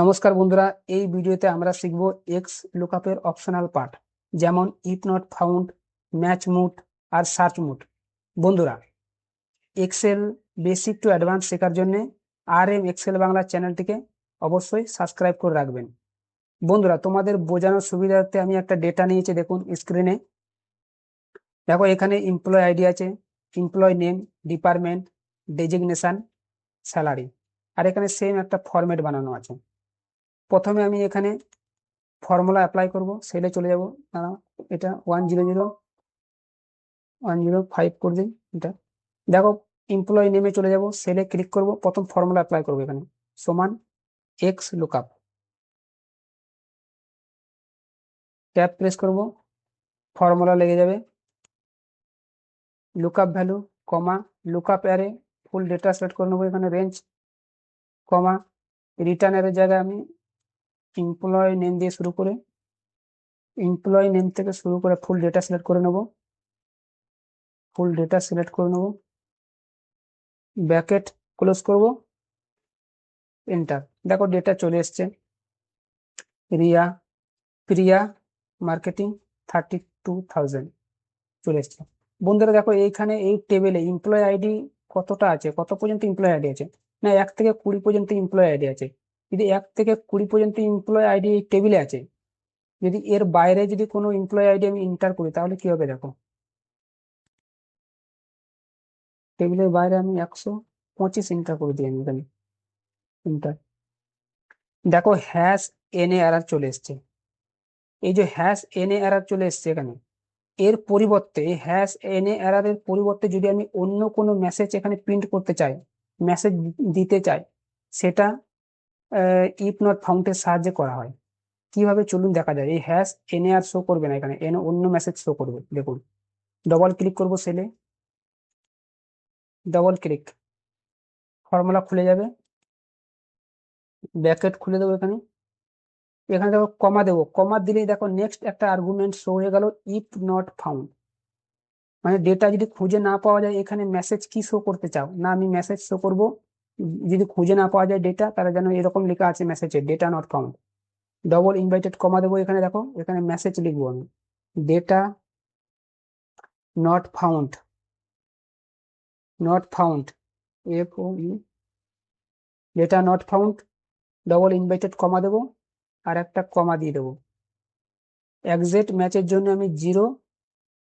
নমস্কার বন্ধুরা, এই ভিডিওতে আমরা শিখব এক্স লুকআপের অপশনাল পার্ট, যেমন if not found, match mode আর সার্চ মুড। বন্ধুরা, এক্সেল বেসিক টু অ্যাডভান্স শেখার জন্য এক্সেল বাংলা চ্যানেলটিকে অবশ্যই সাবস্ক্রাইব করে রাখবেন। বন্ধুরা, তোমাদের বোঝানোর সুবিধার্থে আমি একটা ডেটা নিয়েছি, দেখুন স্ক্রিনে। দেখো, এখানে এমপ্লয় আইডি আছে, employee name, department, designation, salary, আর এখানে সেম একটা ফরম্যাট বানানো আছে। প্রথমে আমি এখানে ফর্মুলা অ্যাপ্লাই করব, সেলে চলে যাব। এটা 100,105 করে দিই। এটা দেখো, এমপ্লয়ি নেমে চলে যাব, সেলে ক্লিক করব, প্রথম ফর্মুলা অ্যাপ্লাই করবো এখানে, সমান এক্স লুকআপ, ট্যাব প্রেস করব, ফর্মুলা লেগে যাবে, লুকআপ ভ্যালু, কমা, লুকআপ অ্যারে, ফুল ডেটা সিলেক্ট করে নেবো, এখানে রেঞ্জ, কমা, রিটার্ন অ্যারের জায়গায় আমি এমপ্লয় নেম দিয়ে শুরু করে, এমপ্লয় নেম থেকে শুরু করে ফুল ডেটা সিলেক্ট করে নেব, ব্র্যাকেট ক্লোজ করব, এন্টার। দেখো, ডেটা চলে এসছে, প্রিয়া মার্কেটিং 32,000 চলে এসছে। বন্ধুরা দেখো, এইখানে এই টেবিলে এমপ্লয় আইডি কতটা আছে, কত পর্যন্ত এমপ্লয় আইডি আছে, না 1 থেকে 20 পর্যন্ত এমপ্লয় আইডি আছে। যদি 1 থেকে 20 পর্যন্ত এমপ্লয় আইডি এই টেবিলে আছে, যদি এর বাইরে যদি কোনো এমপ্লয় আইডি আমি এন্টার করি, তাহলে কি হবে দেখো, টেবিলের বাইরে আমি 125 এন্টার করে দিই, আমি এখানে এন্টার। দেখো, হ্যাশ এনএ এরর চলে এসছে। এই যে হ্যাশ এনএ এরর চলে এসছে এখানে, এর পরিবর্তে, এই হ্যাশ এনএ এররের পরিবর্তে যদি আমি অন্য কোনো মেসেজ এখানে প্রিন্ট করতে চাই, মেসেজ দিতে চাই, সেটা ইফ নট ফাউন্ডের সাহায্যে করা হয়। কিভাবে চলুন দেখা যায়। এই হ্যাশ এনএ আর শো করবে না, এখানে এনে অন্য মেসেজ শো করবে। দেখুন, ডবল ক্লিক করব সেলে, ডবল ক্লিক, ফর্মুলা খুলে যাবে, ব্র্যাকেট খুলে দেবো এখানে, এখানে দেখো কমা দেবো, কমা দিলেই দেখো নেক্সট একটা আর্গুমেন্ট শো হয়ে গেল, ইফ নট ফাউন্ড। মানে ডেটা যদি খুঁজে না পাওয়া যায়, এখানে মেসেজ কি শো করতে চাও, না আমি মেসেজ শো করব, যদি খুঁজে না পাওয়া যায় ডেটা, তারা যেন এরকম লেখা আছে মেসেজে, data not found. Double inverted comma দেবো, এখানে দেখো, এখানে মেসেজ লিখবো আমি, data not found, FOU, data not found, double inverted comma দেবো, আর একটা কমা দিয়ে দেবো। এক্সাক্ট ম্যাচের জন্য আমি 0,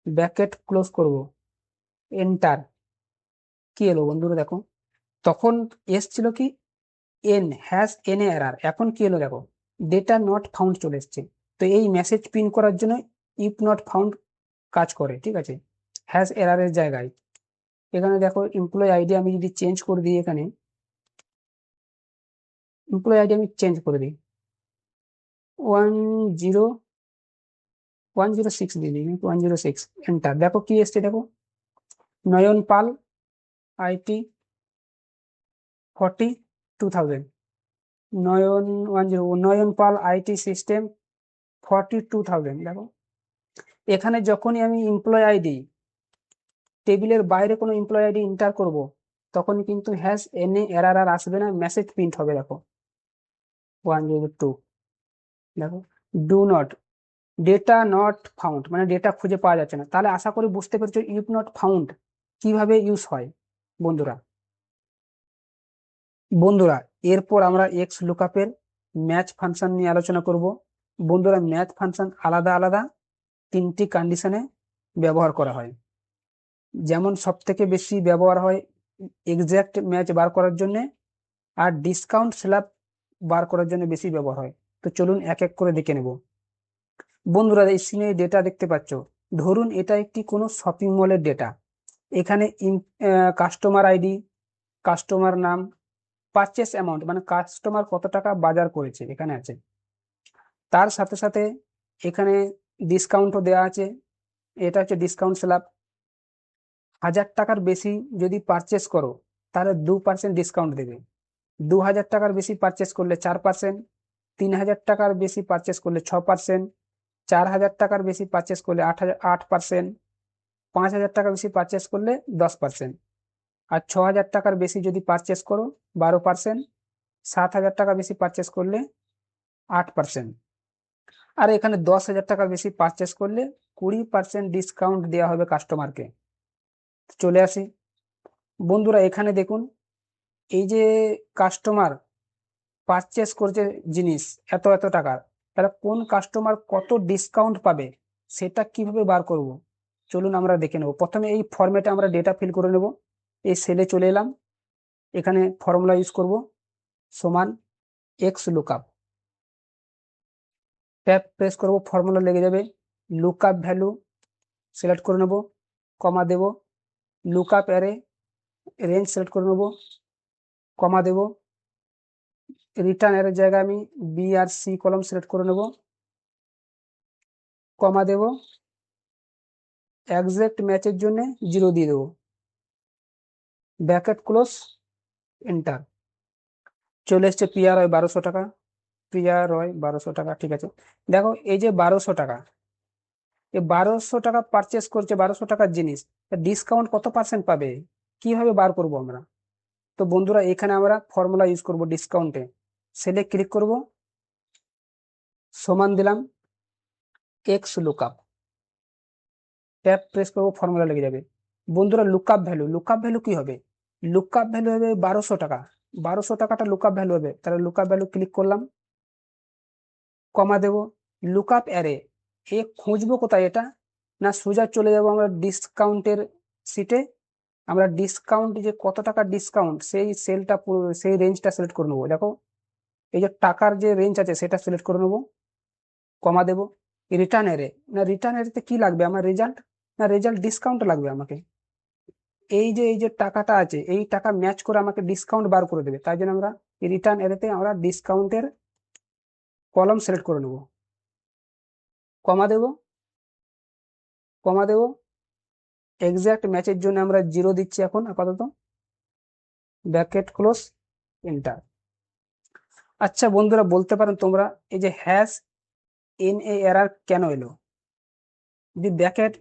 ব্র্যাকেট ক্লোজ করব, এন্টার। কি এলো বন্ধুরা দেখো, তখন এসছিল কি, হ্যাশ এন এরর, এখন কি এলো দেখো, ডেটা নট ফাউন্ড চলে এসছে। তো এই মেসেজ প্রিন্ট করার জন্য ইফ নট ফাউন্ড কাজ করে, ঠিক আছে, হ্যাশ এররের জায়গায়। এখানে দেখো, এমপ্লয় আইডি আমি যদি চেঞ্জ করে দিই, এখানে এমপ্লয় আইডি আমি চেঞ্জ করে দিই, 10106 দিয়ে দিই, 106, এন্টার। দেখো কি এসছে, দেখো, Nayan Pal IT 42,000, Nayan Pal IT system 42,000। দেখো, এখানে যখনই আমি এমপ্লয় আইডি, টেবিলের বাইরে কোনো এমপ্লয় আইডি এন্টার করব, তখন কিন্তু হ্যাশ এনএ এরর আর আসবে না, মেসেজ প্রিন্ট হবে। দেখো 102, দেখো, do not, data not found, মানে ডেটা খুঁজে পাওয়া যাচ্ছে না। তাহলে আশা করি বুঝতে পেরেছো ইফ নট ফাউন্ড কিভাবে ইউজ হয়। বন্ধুরা বন্ধুরা এরপর আমরা এক্স লুকআপের ম্যাচ ফাংশন নিয়ে আলোচনা করব। বন্ধুরা, ম্যাচ ফাংশন আলাদা আলাদা 3টি কন্ডিশনে ব্যবহার করা হয়। যেমন সব থেকে বেশি ব্যবহার হয় এক্সাক্ট ম্যাচ বার করার জন্য, আর ডিসকাউন্ট স্ল্যাব বার করার জন্য বেশি ব্যবহার হয়। তো চলুন এক এক করে দেখে নেব। বন্ধুরা, এই সিনে ডেটা দেখতে পাচ্ছ, ধরুন এটা একটি কোনো শপিং মলের ডেটা। এখানে কাস্টমার আইডি, কাস্টমার নাম, পারচেস অ্যামাউন্ট, মানে কাস্টমার কত টাকা বাজার করেছে এখানে আছে। তার সাথে সাথে এখানে ডিসকাউন্টও দেওয়া আছে, এটা হচ্ছে ডিসকাউন্ট স্ল্যাব। 1000 টাকার বেশি যদি পারচেস করো, তাহলে 2% ডিসকাউন্ট দেবে। 2000 টাকার বেশি পারচেস করলে 4%, 3000 টাকার বেশি পারচেস করলে 6%, 4000 টাকার বেশি পারচেস করলে 8%, 5000 টাকার বেশি পারচেস করলে 10%, আর 6000 টাকার বেশি যদি পারচেস করো 12%, 7000 টাকা বেশি পারচেস করলে 8%। আর এখানে 10,000 টাকার বেশি পারচেস করলে 20% ডিসকাউন্ট দেওয়া হবে কাস্টমারকে। চলে আসি বন্ধুরা, এখানে দেখুন এই যে কাস্টমার পারচেস করছে জিনিস এত এত টাকার, তাহলে কোন কাস্টমার কত ডিসকাউন্ট পাবে সেটা কিভাবে বার করব, চলুন আমরা দেখে নেব। প্রথমে এই ফরম্যাটে আমরা ডেটা ফিল করে নেব। এই সেলে চলে এলাম, এখানে ফর্মুলা ইউজ করব, সমান এক্স লুকআপ, ট্যাব প্রেস করব, ফর্মুলা লেগে যাবে, লুকআপ ভ্যালু সিলেক্ট করে নেব, কমা দেব, লুকআপ অ্যারে রেঞ্জ সিলেক্ট করে নেব, কমা দেব, রিটার্ন এর জায়গায় আমি বি আর সি কলম সিলেক্ট করে নেব, কমা দেব, এক্সাক্ট ম্যাচের জন্য 0 দিয়ে দেবো, ব্র্যাকেট ক্লোজ, এন্টার। চলে এসছে পিআর হয় 1200 টাকা, পিআর হয় 1200 টাকা। ঠিক আছে, দেখো এই যে 1200 টাকা, এই 1200 টাকা পারচেস করছে, 1200 টাকার জিনিস, ডিসকাউন্ট কত পার্সেন্ট পাবে, কিভাবে বার করব আমরা? তো বন্ধুরা এখানে আমরা ফর্মুলা ইউজ করব ডিসকাউন্টে, সেলে ক্লিক করব, সমান দিলাম এক্স লুকআপ, ট্যাব প্রেস করবো, ফর্মুলা লেগে যাবে। বন্ধুরা লুকআপ ভ্যালু কি হবে? লুকআপ ভ্যালু হবে 1200 টাকা, 1200 টাকাটা লুকআপ ভ্যালু হবে, তাহলে লুকআপ ভ্যালু ক্লিক করলাম, কমা দেব, লুকআপ অ্যারে, এ খুঁজবো কোথায় এটা, না সোজা চলে যাব আমরা ডিসকাউন্টের সিটে, আমরা ডিসকাউন্ট যে কত টাকা ডিসকাউন্ট সেই সেলটা সেই রেঞ্জটা সিলেক্ট করে নেবো। দেখো এই যে টাকার যে রেঞ্জ আছে সেটা সিলেক্ট করে নেবো, কমা দেব, রিটার্ন এরে, না রিটার্ন এরেতে কি লাগবে আমার, রেজাল্ট, না রেজাল্ট ডিসকাউন্ট লাগবে আমাকে। এই যে টাকাটা আছে এই টাকা ম্যাচ করে আমাকে ডিসকাউন্ট বার করে দেবে, তাই জন্য আমরা রিটার্ন এরেতে আমরা ডিসকাউন্টের কলম সিলেক্ট করে নেব, কমা দেব, কমা দেব, এক্সাক্ট ম্যাচের জন্য আমরা 0 দিচ্ছি এখন আপাতত, ব্র্যাকেট ক্লোজ, এন্টার। আচ্ছা বন্ধুরা বলতে পারেন তোমরা এই যে হ্যাশ এন এ এরর কেন এলো? যদি ব্র্যাকেট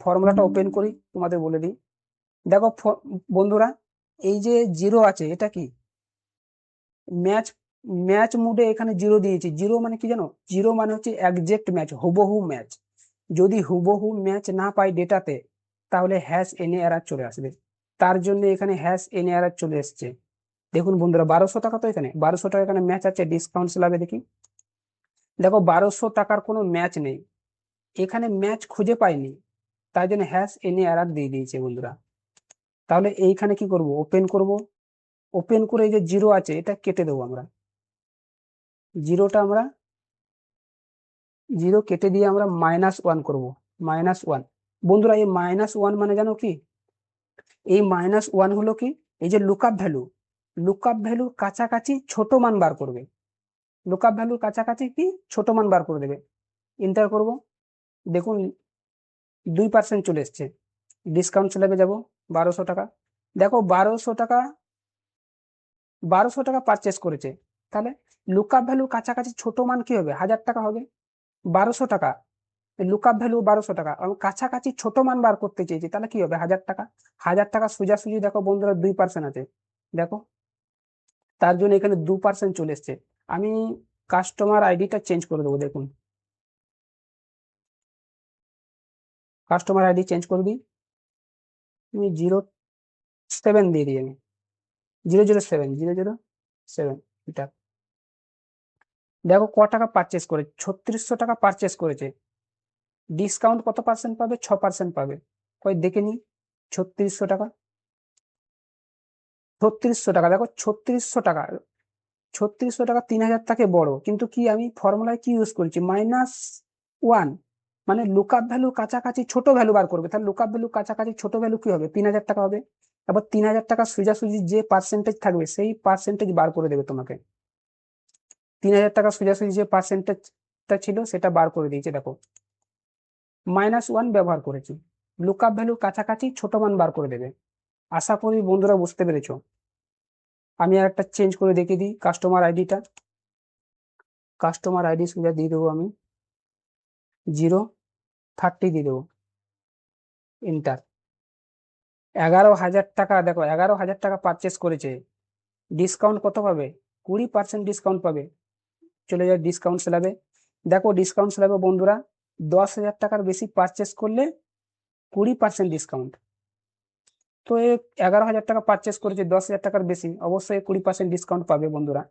ফর্মুলাটা ওপেন করি তোমাদের বলে দিই। দেখো বন্ধুরা এই যে 0 আছে এটা কি, ম্যাচ, ম্যাচ মুডে এখানে 0 দিয়েছি। 0 মানে কি জানো, 0 মানে হচ্ছে একজ্যাক্ট ম্যাচ, হুবহু ম্যাচ। যদি হুবহু ম্যাচ না পাই ডেটাতে তাহলে হ্যাশ এনে এরর চলে আসবে, তার জন্য এখানে হ্যাশ এনে এরর চলে এসছে। দেখুন বন্ধুরা 1200 টাকা, তো এখানে 1200 টাকা এখানে ম্যাচ আছে, ডিসকাউন্ট স্ল্যাবে দেখি, দেখো 1200 টাকার কোনো ম্যাচ নেই, এখানে ম্যাচ খুঁজে পাইনি, তাই জন্য হ্যাশ এনে এরর দিয়ে দিয়েছে বন্ধুরা। তাহলে এইখানে কি করব, ওপেন করব, ওপেন করে এই যে 0 আছে এটা কেটে দেবো আমরা, 0টা আমরা 0 কেটে দিয়ে আমরা -1 করব, -1। বন্ধুরা এই -1 মানে জানো কি, এই -1 হলো কি, এই যে লুকআপ ভ্যালু, লুকআপ ভ্যালুর কাছাকাছি ছোট মান বার করবে, লুকআপ ভ্যালুর কাছাকাছি কি ছোট মান বার করে দেবে, এন্টার করব। দেখুন 2% চলে এসছে, ডিসকাউন্ট স্ল্যাবে যাব, 1200 টাকা, দেখো 1200 টাকা, 1200 টাকা পারচেস করেছে, তাহলে লুকআপ ভ্যালুর কাছাকাছি ছোট মান কি হবে, 1000 টাকা হবে। 1200 টাকা, লুকআপ ভ্যালু 1200 টাকা, আমি কাছাকাছি ছোট মান বার করতে চেয়েছি, তাহলে কি হবে 1000 টাকা। 1000 টাকা সোজাসুজি দেখো বন্ধুরা 2% আছে, দেখো তার জন্য এখানে 2% চলে এসছে। আমি কাস্টমার আইডিটা চেঞ্জ করে দেবো, দেখুন কাস্টমার আইডি চেঞ্জ করে দিই, আমি 07 দিয়ে দিই, আমি 007 এটা। দেখো ক টাকা পারচেস করে, 3600 টাকা পারচেস করেছে, ডিসকাউন্ট কত পার্সেন্ট পাবে, 6% পাবে, কই দেখে নি, 3600 টাকা, 3600 টাকা, দেখো 3600 টাকা, 3600 টাকা 3000 টাকা বড়, কিন্তু কি আমি ফর্মুলায় কি ইউজ করছি, -1, মানে লুকআপ ভ্যালু কাছাকাছি ছোট ভ্যালু বার করবে, তাহলে লুকআপ ভ্যালু কাছাকাছি ছোট ভ্যালু কি হবে, 3000 টাকা হবে। তারপর 3000 টাকা সোজাসুজি যে পার্সেন্টেজ থাকবে সেই পার্সেন্টেজ বার করে দেবে তোমাকে, 3000 টাকা সোজাসুজি যে পার্সেন্টেজটা ছিল সেটা বার করে দিয়েছে, দেখো -1 ব্যবহার করেছি, লুকআপ ভ্যালু কাছাকাছি ছোট মান বার করে দেবে। আশা করি বন্ধুরা বুঝতে পেরেছো। আমি আর একটা চেঞ্জ করে দেখিয়ে দিই, কাস্টমার আইডিটা, কাস্টমার আইডি সোজা দিয়ে দেবো আমি 030 দিয়ে দেবো, এন্টার। 11,000 টাকা, দেখো 11,000 টাকা পারচেস করেছে, ডিসকাউন্ট কত পাবে, 20% ডিসকাউন্ট পাবে, চলে যায় ডিসকাউন্ট স্ল্যাবে। দেখো ডিসকাউন্ট স্ল্যাবে বন্ধুরা 10,000 টাকার বেশি পারচেস করলে 20% ডিসকাউন্ট। তো এ 11,000 টাকা পারচেস করেছে, 10,000 টাকার বেশি, অবশ্যই 20% ডিসকাউন্ট পাবে বন্ধুরা।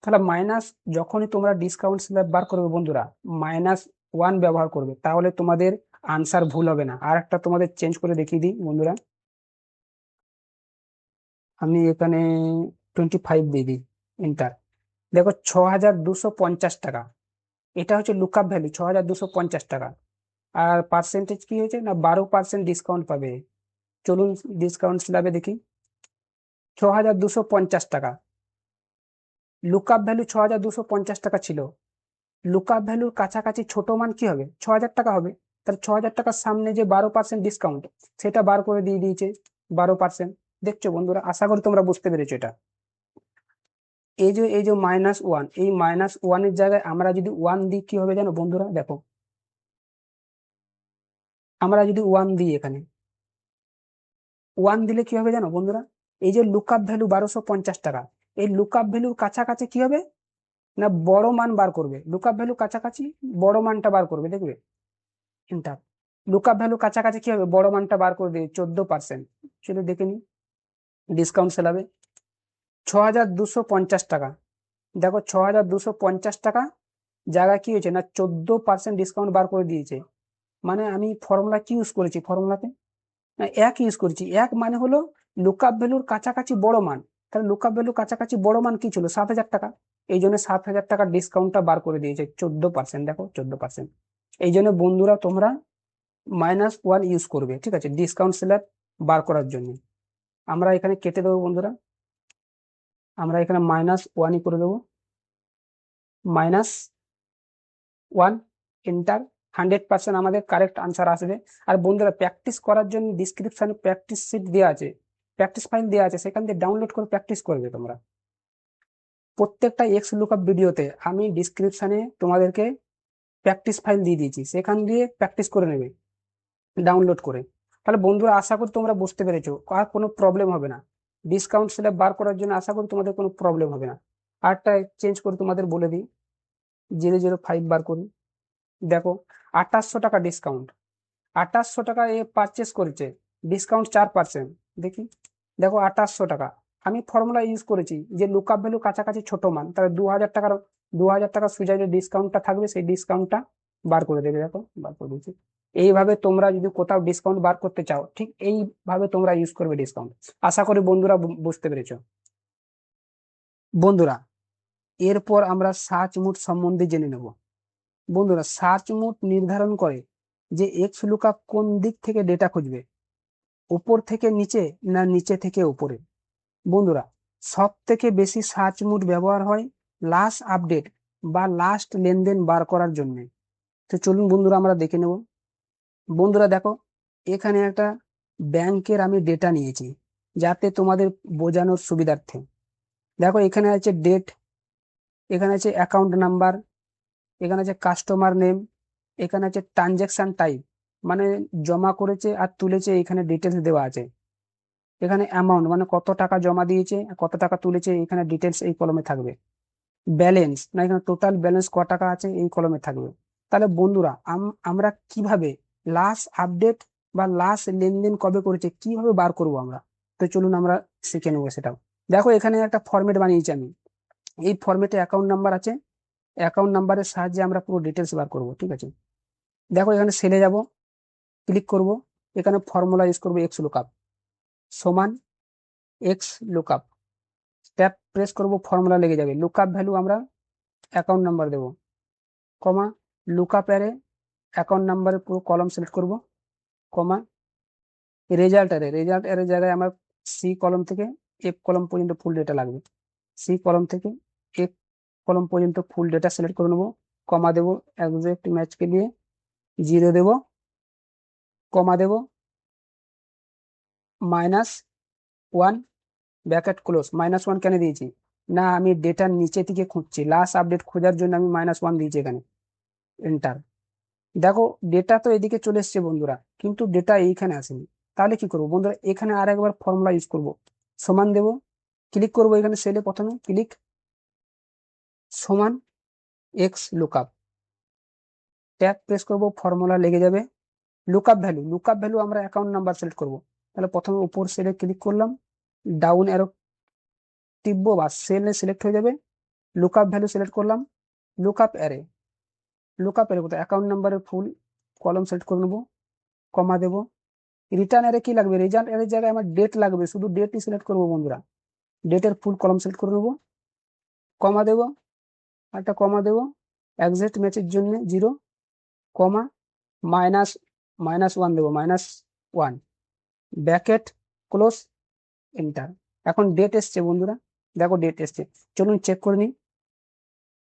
তাহলে মাইনাস, যখনই তোমরা ডিসকাউন্ট স্ল্যাব বার করবে বন্ধুরা, -1 ব্যবহার করবে, তাহলে তোমাদের আনসার ভুল হবে না। আর একটা তোমাদের চেঞ্জ করে দেখিয়ে দিই বন্ধুরা, আমি এখানে 25 দিয়ে দিই, এন্টার। দেখো 6,250 টাকা, এটা হচ্ছে লুকআপ ভ্যালু, 6,250 টাকা। আর পার্সেন্টেজ কি হয়েছে না, 12% ডিসকাউন্ট পাবে। চলুন ডিসকাউন্ট স্ল্যাবে দেখি। 6,250 টাকা, লুকআপ ভ্যালু 6,250 টাকা ছিল। লুকআপ ভ্যালুর কাছাকাছি ছোট মান কি হবে, 6,000 টাকা হবে। তাহলে 6,000 টাকার সামনে যে 12% ডিসকাউন্ট, সেটা বার করে দিয়ে দিয়েছে 12%। দেখছো বন্ধুরা, আশা করি তোমরা বুঝতে পেরেছো এটা। এই যে -1, এই -1 এর জায়গায় আমরা যদি 1 দিই কি হবে জানো বন্ধুরা, দেখো আমরা যদি 1 দিই, এখানে 1 দিলে কি হবে জানো বন্ধুরা, এই যে লুকআপ ভ্যালু 1,250 টাকা, এই লুকআপ ভ্যালুর কাছাকাছি কি হবে না, বড় মান বার করবে। লুকআপ ভ্যালু কাছাকাছি বড় মানটা বার করবে, দেখবে এন্টার। লুকআপ ভ্যালু কাছাকাছি কি হবে, বড় মানটা বার করে দিয়ে 14%। চলো দেখে নি ডিসকাউন্ট সেলাবে 6,250 টাকা। দেখো 6,250 টাকা জায়গায় কি হয়েছে না, 14% ডিসকাউন্ট বার করে দিয়েছে। মানে আমি ফর্মুলা কি ইউজ করেছি, ফর্মুলাতে না 1 ইউজ করেছি। 1 মানে হলো লুকআপ ভ্যালুর কাছাকাছি বড় মান। তাহলে লুকআপ ভ্যালুর কাছাকাছি বড় মান কি ছিল, 7,000 টাকা। এই জন্য 7,000 টাকার ডিসকাউন্টটা বার করে দিয়েছে 14%। দেখো 14%। এই জন্য বন্ধুরা তোমরা -1 ইউজ করবে, ঠিক আছে, ডিসকাউন্ট স্ল্যাব বার করার জন্য। আমরা এখানে কেটে দেবো বন্ধুরা, আমরা এখানে -1ই করে দেবো, -1 এন্টার। 100% আমাদের কারেক্ট আনসার আসবে। আর বন্ধুরা প্র্যাকটিস করার জন্য ডিসক্রিপশনে প্র্যাকটিস শিট দেওয়া আছে, প্র্যাকটিস ফাইল দেওয়া আছে, সেখান থেকে ডাউনলোড করে প্র্যাকটিস করবে তোমরা। প্রত্যেকটা এক্স লুকআপ ভিডিওতে আমি ডিসক্রিপশনে তোমাদেরকে প্র্যাকটিস ফাইল দিয়ে দিয়েছি, সেখান দিয়ে প্র্যাকটিস করে নেবে ডাউনলোড করে। তাহলে বন্ধুরা আশা করি তোমরা বুঝতে পেরেছো, আর কোনো প্রবলেম হবে না। ডিসকাউন্ট স্ল্যাব বার করার জন্য আশা করি তোমাদের কোনো প্রবলেম হবে না। আরটা চেঞ্জ করে তোমাদের বলে দিই, 005 বার করি। দেখো 2,800 টাকা ডিসকাউন্ট, 2,800 টাকা এ পারচেস করেছে, ডিসকাউন্ট 4%। দেখি, দেখো 2,800 টাকা। আমি ফর্মুলা ইউজ করেছি যে লুকআপ ভ্যালু কাছাকাছি ছোট মান, তাহলে 2,000 টাকার 2,000 টাকা সুজা যে ডিসকাউন্টটা থাকবে, সেই ডিসকাউন্টটা বার করে দেবে। দেখো বার করে দিয়েছি। এইভাবে তোমরা যদি কোথাও ডিসকাউন্ট বার করতে চাও, ঠিক এইভাবে তোমরা ইউজ করবে ডিসকাউন্ট। আশা করি বন্ধুরা বুঝতে পেরেছো। বন্ধুরা এরপর আমরা সার্চ মোড সম্বন্ধে জেনে নেব। বন্ধুরা সার্চ মোড নির্ধারণ করে যে এক্স লুকআপ কোন দিক থেকে ডেটা খুঁজবে, উপর থেকে নিচে না নিচে থেকে উপরে। বন্ধুরা সব থেকে বেশি সার্চ মোড ব্যবহার হয় লাস্ট আপডেট বা লাস্ট লেনদেন বার করার জন্য। তো চলুন বন্ধুরা আমরা দেখে নেব। বন্ধুরা দেখো এখানে একটা ব্যাংকের আমি ডেটা নিয়েছি, যাতে তোমাদের বোঝানোর সুবিধার্থে। দেখো এখানে আছে ডেট, এখানে আছে অ্যাকাউন্ট নাম্বার, এখানে আছে কাস্টমার নেম, এখানে আছে ট্রানজ্যাকশন টাইপ, মানে জমা করেছে আর তুলেছে, এখানে ডিটেলস দেওয়া আছে। এখানে অ্যামাউন্ট মানে কত টাকা জমা দিয়েছে, কত টাকা তুলেছে, এখানে ডিটেলস এই কলমে থাকবে। ব্যালেন্স না, এখানে টোটাল ব্যালেন্স ক টাকা আছে এই কলমে থাকবে। তাহলে বন্ধুরা আমরা কিভাবে লাস্ট আপডেট বা লাস্ট লেনদেন কবে করেছে কিভাবে বার করব আমরা, তো চলুন আমরা শিখে নেবো সেটাও। দেখো এখানে একটা ফরম্যাট বানিয়েছি আমি, এই ফরম্যাটে অ্যাকাউন্ট নাম্বার আছে, অ্যাকাউন্ট নাম্বারের সাহায্যে আমরা পুরো ডিটেলস বার করব, ঠিক আছে। দেখো এখানে সেলে যাব, ক্লিক করব, এখানে ফর্মুলা ইউজ করবো এক্স লুকআপ সমান এক্স লুকআপ, ট্যাব প্রেস করব, ফর্মুলা লেগে যাবে। লুকআপ ভ্যালু আমরা অ্যাকাউন্ট নাম্বার দেবো, কমা লুকআপ অ্যারে অ্যাকাউন্ট নাম্বারের পুরো কলম সিলেক্ট করব, কমা রেজাল্ট অ্যারে জায়গায় আমার সি কলম থেকে এফ কলম পর্যন্ত ফুল ডেটা লাগবে। সি কলম থেকে এফ কলম পর্যন্ত ফুল ডেটা সিলেক্ট করে নেবো, কমা দেবো, এক্সাক্ট ম্যাচকে দিয়ে 0 দেবো, কমা দেবো, -1 ব্র্যাকেট ক্লোজ। -1 কেন দিয়েছি না, আমি ডেটার নিচে থেকে খুঁজছি, লাস্ট আপডেট খোঁজার জন্য আমি -1 দিয়েছি এখানে, এন্টার। দেখো ডেটা তো এদিকে চলে এসছে বন্ধুরা, কিন্তু ডেটা এইখানে আসেনি। তাহলে কি করবো বন্ধুরা, এখানে আর একবার ফর্মুলা ইউজ করব, সমান দেব, ক্লিক করব এখানে সেলে, প্রথমে ক্লিক, সমান এক্স লুকআপ, ট্যাব প্রেস করব, ফর্মুলা লেগে যাবে। লুকআপ ভ্যালু আমরা অ্যাকাউন্ট নাম্বার সিলেক্ট করব। তাহলে প্রথমে উপর সেলে ক্লিক করলাম, ডাউন অ্যারো টিপবো বা সেলে সিলেক্ট হয়ে যাবে। লুকআপ ভ্যালু সিলেক্ট করলাম, লুকআপ অ্যারে কোথায় অ্যাকাউন্ট নাম্বারের ফুল কলম সিলেক্ট করে নেবো, কমা দেবো। রিটার্ন অ্যারে কি লাগবে, রেজাল্ট অ্যারের জায়গায় আমার ডেট লাগবে, শুধু ডেটই সিলেক্ট করবো বন্ধুরা। ডেটের ফুল কলম সিলেক্ট করে নেবো, কমা দেবো, একটা কমা দেবো। এক্সাক্ট ম্যাচের জন্য 0, কমা, মাইনাস -1 দেবো, -1, ব্র্যাকেট ক্লোজ, এন্টার। এখন ডেট এসছে বন্ধুরা, দেখো ডেট এসছে, চলুন চেক করে নিই।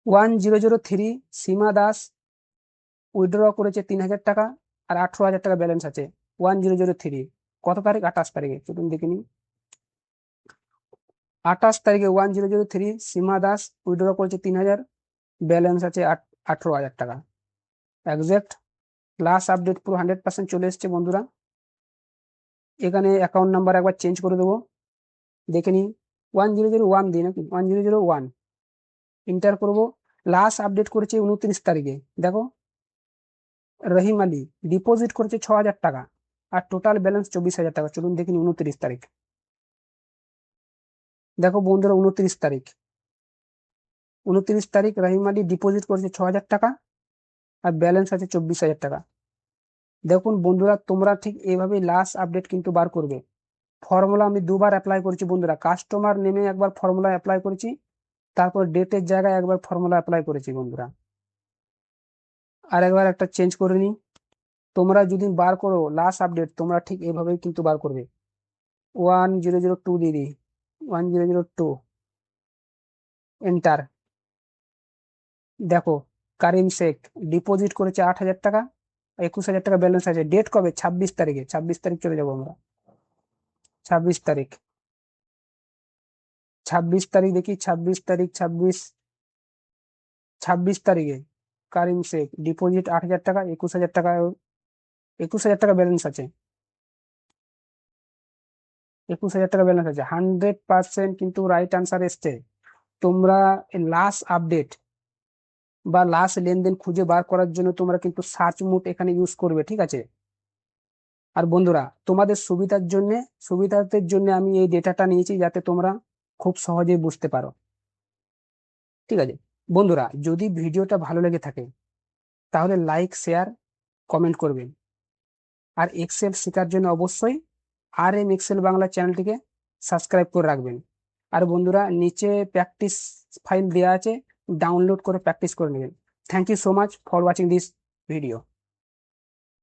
1003 সীমা দাস উইথড্র করেছে 3000 টাকা, আর 18,000 টাকা ব্যালেন্স আছে। 1003 কত তারিখ, 28 তারিখে, চলুন দেখে নিই। 28 তারিখে 1003 সীমা দাস উইথড্র করেছে 3000, ব্যালেন্স আছে 18,000 টাকা। একজ্যাক্ট লাস্ট আপডেট পুরো 100% চলে এসছে বন্ধুরা। এখানে অ্যাকাউন্ট নাম্বার একবার চেঞ্জ করে দেবো, দেখে নিই। 1001 দিই নাকি, 1001 এন্টার করব। লাস্ট আপডেট করেছে 29 তারিখে, দেখো রহিম আলী ডিপোজিট করেছে 6,000 টাকা, আর টোটাল ব্যালেন্স 24,000 টাকা। চলুন দেখে নিই 29 তারিখ, দেখো বন্ধুরা 29 তারিখ, 29 তারিখ রহিম আলী ডিপোজিট করেছে 6,000 টাকা, আর ব্যালেন্স আছে 24,000 টাকা। দেখুন বন্ধুরা, তোমরা ঠিক এইভাবেই লাস্ট আপডেট কিন্তু বার করবে। ফর্মুলা আমি দুবার অ্যাপ্লাই করেছি বন্ধুরা, কাস্টমার নেমে একবার ফর্মুলা অ্যাপ্লাই করেছি, তারপর ডেটের জায়গায় একবার ফর্মুলা অ্যাপ্লাই করেছি বন্ধুরা। আর একবার একটা চেঞ্জ করে নিই। তোমরা যদি বার করো লাস্ট আপডেট, তোমরা ঠিক এইভাবেই কিন্তু বার করবে। 1002 দিয়ে দিই, 1002 এন্টার। দেখো কারিম শেখ ডিপোজিট করেছে 8,000 টাকা, 21,000 টাকা ব্যালেন্স আছে। ডেট কবে, 26 তারিখে, 26 তারিখ চলে যাবো আমরা। 26 তারিখ, 26 তারিখ দেখি, 26 তারিখ, 26 তারিখে কারিম শেখ ডিপোজিট 8,000 টাকা, 21,000 টাকা, 21,000 টাকা ব্যালেন্স আছে। 21,000 টাকা ব্যালেন্স আছে, 100% কিন্তু রাইট আনসার এসছে। তোমরা লাস্ট আপডেট বা লাস্ট লেনদেন খুঁজে বার করার জন্য তোমরা কিন্তু সার্চ মোড এখানে ইউজ করবে, ঠিক আছে। আর বন্ধুরা তোমাদের সুবিধার্থের জন্য আমি এই ডেটাটা নিয়েছি, যাতে তোমরা খুব সহজেই বুঝতে পারো, ঠিক আছে। বন্ধুরা যদি ভিডিওটা ভালো লেগে থাকে, তাহলে লাইক, শেয়ার, কমেন্ট করবেন। আর এক্সেল শেখার জন্য অবশ্যই RM এক্সেল বাংলা চ্যানেলটিকে সাবস্ক্রাইব করে রাখবেন। আর বন্ধুরা নিচে প্র্যাকটিস ফাইল দেওয়া আছে, ডাউনলোড করে প্র্যাকটিস করে নেবেন। Thank you so much for watching this video.